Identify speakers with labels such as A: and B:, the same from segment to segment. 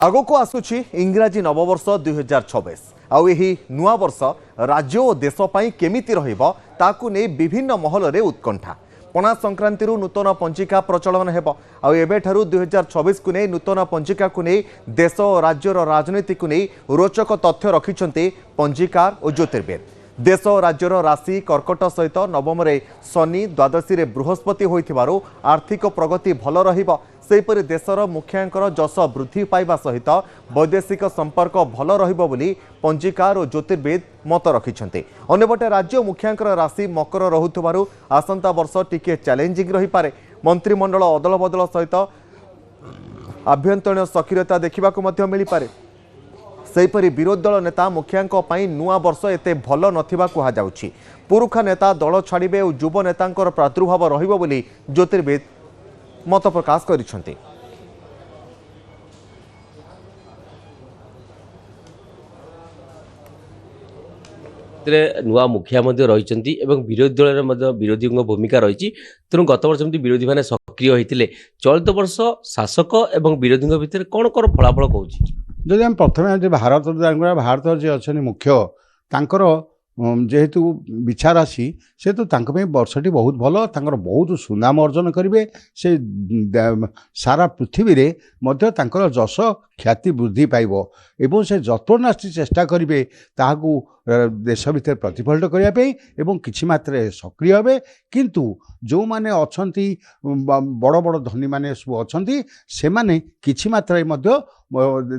A: आगको आसुची इंग्राजी नववर्ष 2026 आउ यही नुआ वर्ष राज्य और देश केमिति रहिबो ताकू नै विभिन्न महल रे उत्कंठा। पणा संक्रांति नूतन पंचिका प्रचलन हेबो आउ एबेठारु 2026 को नै नूतन पंचिका को नै देश और राज्यर राजनीति को नै रोचक तथ्य रखिछन्ते पंजिकार और ज्योतिर्वेद। देश और राज्यर राशि कर्कट सहित नवम रे शनि द्वादशी रे बृहस्पति होइथिबारु आर्थिक प्रगति भल रहिबो। सेहीपरि देशर मुखियांकर जश वृद्धि पाइबा सहित वैदेशिक संपर्क भल रहिबो बोली पंजिकार और ज्योतिर्वेद मत रखिछन्ते। अन्यपटे राज्य मुखियांकर राशि मकर रहुथिबारु आसंता वर्ष टिके चैलेंजिंग रही पारे। मंत्रिमंडल अदल बदल सहित आभ्यंतरीण सक्रियता देखा मिल पारे। सेहीपरि विरोधी दल नेता मुखियांक पई नुआ वर्ष एते भल नथिबा कुहा जाउछि। पुरुखा नेता दल छाड़िबे और युव नेतांकर प्रादुर्भाव रहिबो बोली ज्योतिर्वेद मत प्रकाश करिसेंति।
B: नुआ मुखिया रही विरोधी दल विरोधी भूमिका रही। तेणु गत वर्ष विरोधी मैंने सक्रिय होते चलित वर्ष शासक और विरोधी भितर कौन कौन फलाफल कौन
C: जदि आम प्रथम भारत जी अच्छा मुख्य तांकर जेहेतु विचार राशि से तो वर्षटी बहुत भल बहुत सुनाम अर्जन करेंगे। से सारा पृथ्वी रे मध्य जश ख्याति वृद्धि पाइब एवं से जत्नास्ति चेष्टा करेंगे ताकू देश भितर प्रतिफलित करने एवं किछि मात्रा सक्रिय हे। किंतु जो माने अछंती बड़ बड़ धनी माने सब अछंती से माने किछि मात्रा मध्य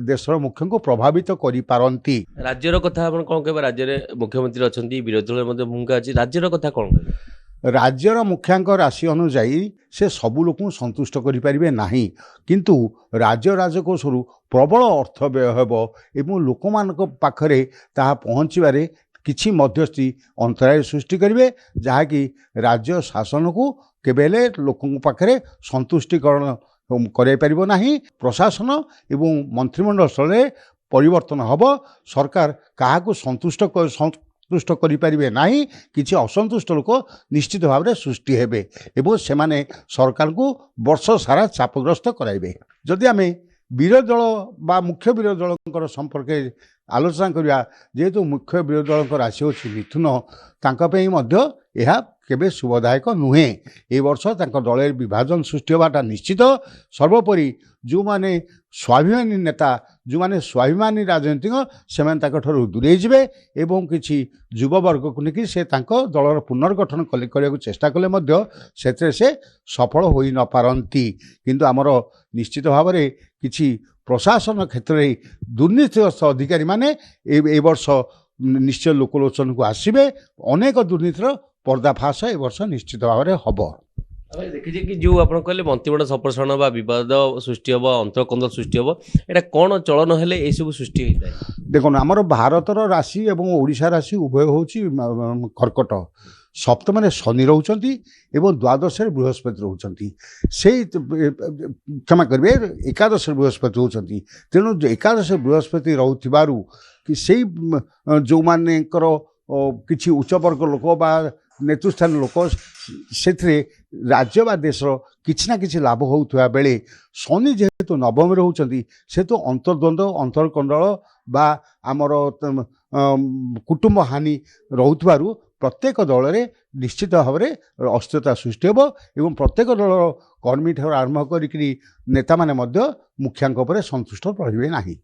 C: देशर मुख्य को प्रभावित करि पारंती।
B: राज्यर कथा आपण कोन कहबा? राज्य मुख्यमंत्री अछंती विरोधी दल मध्य भूमिका अछि। राज्यर कथा कोन कहबा?
C: राज्यर मुखियांक राशि अनुजाई से सबु लोक संतुष्ट करें नहीं, किंतु राज्य राजकोषरु प्रबल अर्थ व्यय हेब एवं लोक पाखरे ताहा पहुँचबारे किछि मध्यस्थी अंतराय सृष्टि करेंगे जहाँकि राज्य शासन को केवल लोकों पाखरे संतुष्टिकरण कर नहीं। प्रशासन एवं मंत्रिमंडल स्तर में परिवर्तन हब। सरकार क्या संतुष्ट करें नहीं, किसी असंतुष्ट लोक निश्चित भाव में सृष्टि हेबे एवं से माने सरकार को वर्ष सारा चापग्रस्त कराइबे। जदि आम विरोधी दल बा मुख्य विरोधी दल संपर्क आलोचना करिया, जेहेतु मुख्य विरोधी दल राशि होछि मिथुन, तांका मध्य यह केबे शुभदायक नुहे। ए वर्ष तांका दल विभाजन सृष्टि होबाटा निश्चित। सर्वोपरि जो माने स्वाभिमानी नेता जो माने स्वाभिमानी राजनीतिक से दूरे जाए एवं किसी युववर्ग को लेकिन से दलर पुनर्गठन करने चेष्टा कले से सफल हो न पारती। किंतु आमर निश्चित भाव में किसी प्रशासन क्षेत्र में दुर्नीतिग्रस्त अधिकारी माने ए वर्ष निश्चय लोकलोचन को आसबे। अनेक दुर्नीतिर पर्दाफाश ए वर्ष निश्चित भाव में हम
B: देखिए कि जो आप कहले मंत्रिमंडल संप्रसारण बा विवाद सृष्टि हम अंतरकंद सृष्टि हम एटा कौन चलन हेले ए सब सृष्टि होता है?
C: देखो आमर भारतर राशि एवं ओडिशा राशि उभय होची कर्कट। सप्तम में शनि रोचंती एवं द्वादश बृहस्पति रोचंती। से क्षमा करेंगे एकादश बृहस्पति होचंती। तेणु एकादश बृहस्पति रोथिबारु कि से जो मानेकर किछि उच्चवर्ग लोक बा नेतृस्थान लोक से राज्य बा देशर किछि ना किछि लाभ होउथुआ बेले शनि जेहेतु नवम रोचंती से तो अंतर्द्वंद अंतरकंडल बा आमर कुटुंब हानि रोथुबारु प्रत्येक दल में निश्चित भाव में अस्थिरता सृष्टि होब एवं प्रत्येक दल कर्मी ठार आरंभ करी नेता माने मध्य मुखियांक उपरे संतुष्ट रहिबे नाही।